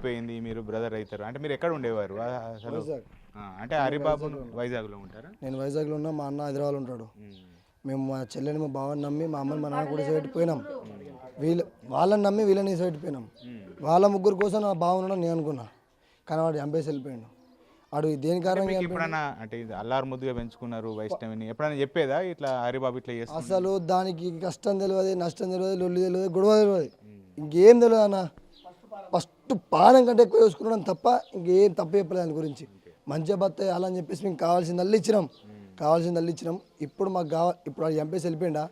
అయిపోయింది, మీరు బ్రదర్ అవుతారు అంటే మీరు ఎక్కడ ఉండేవారు అసలు? అంటే హరిబాబు వైజాగ్లో ఉంటారా? నేను వైజాగ్లో ఉన్నా, మా అన్న హైదరాబాద్లో ఉంటాడు. మేము మా చెల్లెని మా బావని నమ్మి మా అమ్మని మా నాన్న కూడా పెట్టిపోయినాం. వాళ్ళని నమ్మి వీళ్ళని పెట్టిపోయినాం. వాళ్ళ ముగ్గురు కోసం నా బావన నేను అనుకున్నా, కానీ వాడు చంపేసి వెళ్ళిపోయాడు. వాడు దేని కారణంగా ఎప్పుడన్నా అంటే అల్లారు ముద్దుగా పెంచుకున్నారు వైష్ణవిని, ఎప్పుడైనా చెప్పేదా ఇట్లా హరిబాబు ఇట్లా చేస్తా? అసలు దానికి కష్టం తెలియదు, నష్టం తెలియదు, లొల్లి తెలియదు, గొడవ తెలియదు, ఇంకేం తెలియదు అన్న. ఫస్ట్ పానం కంటే ఎక్కువ చూసుకున్నాం తప్ప ఇంకేం తప్పు చెప్పలేదు దాని గురించి. మంచిగా బతాయి అలా అని చెప్పేసి మేము కావాల్సింది అల్లి ఇచ్చినాం. ఇప్పుడు మాకు కావాలి, ఇప్పుడు వాడు చంపేసి వెళ్ళిపోయిందా,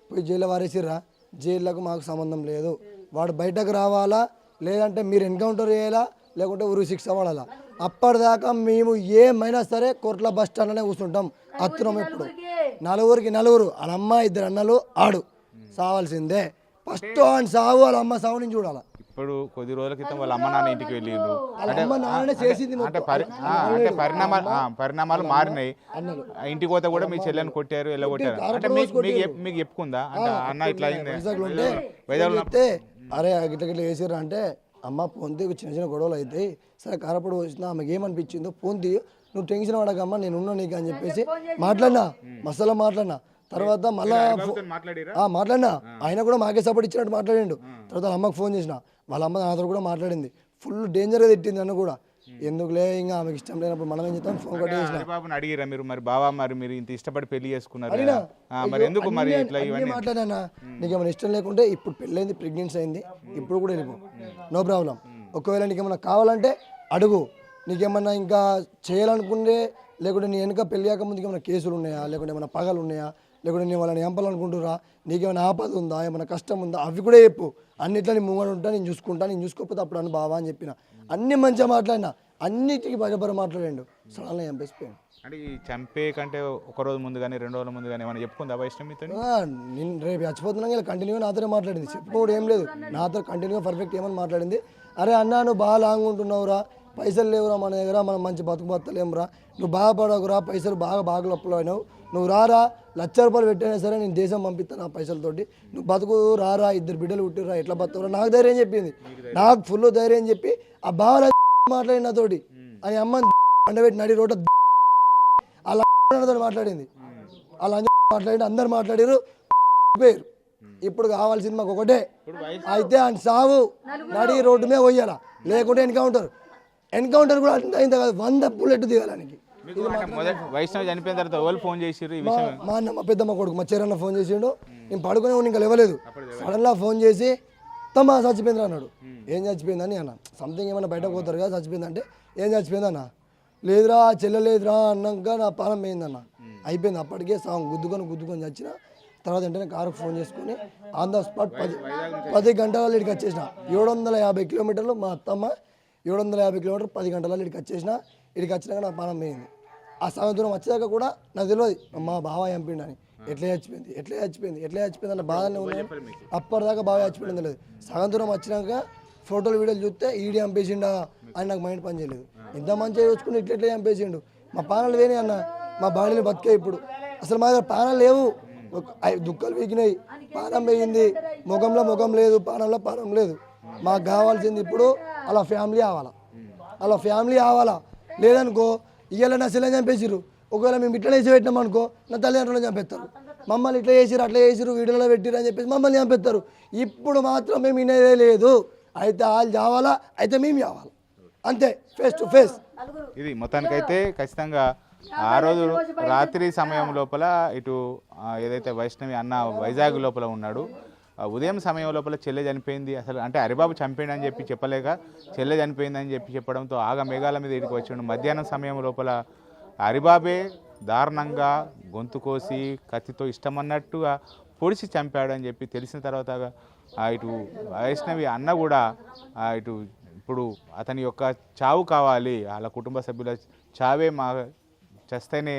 పోయి జైల్లో వారేసిర్రా, జైళ్ళకు మాకు సంబంధం లేదు. వాడు బయటకు రావాలా, లేదంటే మీరు ఎన్కౌంటర్ చేయాలా, లేకుంటే ఊరు శిక్ష పడాలా. అప్పటిదాకా మేము ఏమైనా సరే కోర్టుల బస్ స్టాండ్లోనే కూర్చుంటాం. అత్తున్నాం ఇప్పుడు నలుగురికి నలుగురు, వాళ్ళ అమ్మ ఇద్దరు అన్నలు, ఆడు సావాల్సిందే. ఫస్ట్ ఆయన సావు, వాళ్ళ అమ్మ సావు నుంచి చూడాలి. ఇప్పుడు కొద్ది రోజుల క్రితం వాళ్ళ అమ్మ నాన్న ఇంటికి వెళ్ళిండ్రు అంటే పరిణామాలు మారినాయి. ఇంటికి పోతే కూడా మీ చెల్లెని కొట్టారు, వెళ్ళగొట్టారు అంటే మీకు చెప్పుకుందా అంటే అన్న ఇట్లా అయింది? అరే గిట్ల గిట్ల వేసారు అంటే, అమ్మ పొంది చిన్న చిన్న గొడవలు అవుతాయి, సరే కారపడి వచ్చినా ఆమెకి ఏమనిపించిందో పొంది, నువ్వు టెన్షన్ పడకమ్మా నేను ఉన్నా నీకు అని చెప్పేసి మాట్లాడినా, మసాలా మాట్లాడినా. తర్వాత మళ్ళా మాట్లాడినా, ఆయన కూడా మాకే సపోర్ట్ ఇచ్చినట్టు మాట్లాడిండు. తర్వాత అమ్మకి ఫోన్ చేసిన, వాళ్ళ అమ్మ నాతో కూడా మాట్లాడింది. ఫుల్ డేంజర్గా తిట్టింది నన్ను కూడా. ఎందుకులే ఇంకా ఆమెకి ఇష్టం లేనప్పుడు మనం ఏం చేస్తాం, ఫోన్ కట్ చేసిన. బాబుని అడిగిరా మీరు మరి బావా, మరి మీరు ఇంత ఇష్టపడి పెళ్లి చేసుకున్నారు మరి ఎందుకు మరి ఇట్లా మాట్లాడానా? నీకేమైనా ఇష్టం లేకుంటే ఇప్పుడు పెళ్ళైంది, ప్రెగ్నెన్సీ అయింది, ఇప్పుడు కూడా వెళ్ళిపో, నో ప్రాబ్లం. ఒకవేళ నీకేమన్నా కావాలంటే అడుగు. నీకేమన్నా ఇంకా చేయాలనుకుంటే, లేకుంటే నీ వెనుక పెళ్ళి కాకముందుకు ఏమైనా కేసులు ఉన్నాయా, లేకుంటే ఏమైనా పగలు ఉన్నాయా, లేకుంటే నేను వాళ్ళని చంపాలనుకుంటురా, నీకేమైనా ఆపద ఉందా, ఏమైనా కష్టం ఉందా, అవి కూడా చెప్పు. అన్నిట్లో నీ ముంగడు ఉంటా, నేను చూసుకుంటా, నేను చూసుకోకపోతే అప్పుడు అని బావా అని చెప్పిన. అన్ని మంచిగా మాట్లాడినా, అన్నిటికీ బజబర మాట్లాడాడు. సడన్గా చంపేసిపోయాను. అంటే ఈ చంపే కంటే ఒక రోజు ముందు కానీ 2 రోజుల ముందు కానీ ఏమైనా చెప్పుకుందా వైష్ణవితో? నేను రేపు చచ్చిపోతున్నాను ఇలా కంటిన్యూగా నాతో మాట్లాడింది. చెప్పుకోవడం ఏం లేదు, నాతో కంటిన్యూగా పర్ఫెక్ట్ ఏమని మాట్లాడింది. అరే అన్నా నువ్వు బాగా లాంగ్ ఉంటున్నావురా, పైసలు లేవురా మన దగ్గర, మనం మంచి బతకలేమురా, నువ్వు బాధపడకురా, పైసలు బాగా లొప్పలు అయినావు, నువ్వు రారా, ₹1,00,000 పెట్టైనా సరే నేను దేశం పంపిస్తాను ఆ పైసలతోటి, నువ్వు బతుకు రారా, 2 బిడ్డలు పుట్టిరా, ఎట్లా బతుకురా, నాకు ధైర్యం చెప్పింది. నాకు ఫుల్ ధైర్యం చెప్పి ఆ బాగా మాట్లాడి నాతోటి, అని అమ్మ అండబెట్టి నడి రోడ్డు అలా మాట్లాడింది. అలా మాట్లాడి అందరు మాట్లాడారు, పేరు. ఇప్పుడు కావాల్సింది మాకు ఒకటే, అయితే ఆయన సావు నడి రోడ్డు మీద పోయాలా, లేకుంటే ఎన్కౌంటర్ కూడా అయింది కాదు, 100 బుల్లెట్ దిగాలానికి. వైష్ణవి చనిపోయిన తర్వాత ఎవరు ఫోన్ చేసిర్రు? మా అన్న, మా పెద్దమ్మ కొడుకు, మా చెరన్న ఫోన్ చేసిండు. నేను పడుకునే ఇంకా లేవలేదు. సడన్గా ఫోన్ చేసి తమ్మా చచ్చిపోయింది అన్నాడు. ఏం చచ్చిపోయిందని అన్న, సంథింగ్ ఏమన్నా బయటకు పోతారు కదా, చచ్చిపోయిందంటే ఏం చచ్చిపోయిందన్న, లేదురా చెల్లెలేదురా అన్నాక నా పానం పోయిందన్న. అయిపోయింది అప్పటికే సగం గుద్దుకొని చచ్చిన. తర్వాత వెంటనే కారుకు ఫోన్ చేసుకొని ఆన్ ద స్పాట్ 10 గంటలలో ఇక్కడికి వచ్చేసిన. 750 కిలోమీటర్లు మా అత్తమ్మ, 750 కిలోమీటర్లు 10 గంటలలో ఇక్కడికి వచ్చేసిన. ఇక్కడికి వచ్చినాక నా పానం పోయింది. ఆ సమయం దూరం వచ్చేదాకా కూడా నాకు తెలియదు మా బావ చంపిండని. ఎట్లా చచ్చిపోయింది అన్న బాధనే ఉన్నాను. అప్పటిదాకా బాగా చచ్చిపోయింది తెలియదు. సగం దూరం వచ్చినాక ఫోటోలు వీడియోలు చూస్తే ఈడీ చంపేసిండా అని నాకు మైండ్ పని చేయలేదు. ఇంత మంచిగా చూసుకుని ఇట్లా చంపేసిండు. మా పానాలు వేనే అన్న, మా బాడీని బతికే. ఇప్పుడు అసలు మా దగ్గర పానాలు లేవు, దుఃఖాలు వీకినాయి, పానం వేయింది, ముఖం లేదు, పానం లేదు. మాకు కావాల్సింది ఇప్పుడు అలా ఫ్యామిలీ కావాలా. లేదనుకో ఇవాళ నా సెల్లని చంపేసిర్రు, ఒకవేళ మేము ఇట్లా వేసి పెట్టినాం అనుకో నా తల్లిదండ్రులను చంపేస్తారు. మమ్మల్ని ఇట్లా చేసిరు అట్లా చేసిరు వీడియోలో పెట్టిరు అని చెప్పేసి మమ్మల్ని చంపేస్తారు. ఇప్పుడు మాత్రం మేము వినేదే లేదు. అయితే వాళ్ళు చావాలా, అయితే మేము చావాలా, అంతే, ఫేస్ టు ఫేస్. ఇది మొత్తానికైతే ఖచ్చితంగా ఆ రోజు రాత్రి సమయం లోపల ఇటు ఏదైతే వైష్ణవి అన్న వైజాగ్ లోపల ఉన్నాడు, ఉదయం సమయం లోపల చెల్లె చనిపోయింది. అసలు అంటే హరిబాబు చంపేయండి అని చెప్పి చెప్పలేక చెల్లె చనిపోయిందని చెప్పడంతో ఆగ మేఘాల మీద ఇడికి వచ్చాడు. మధ్యాహ్నం సమయం లోపల హరిబాబే దారుణంగా గొంతు కోసి కత్తితో ఇష్టమన్నట్టుగా పొడిచి చంపాడు అని చెప్పి తెలిసిన తర్వాత ఇటు వైష్ణవి అన్న కూడా ఇటు ఇప్పుడు అతని యొక్క చావు కావాలి, వాళ్ళ కుటుంబ సభ్యుల చావే చేస్తేనే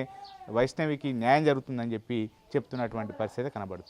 వైష్ణవికి న్యాయం జరుగుతుందని చెప్పి చెప్తున్నటువంటి పరిస్థితి కనబడుతుంది.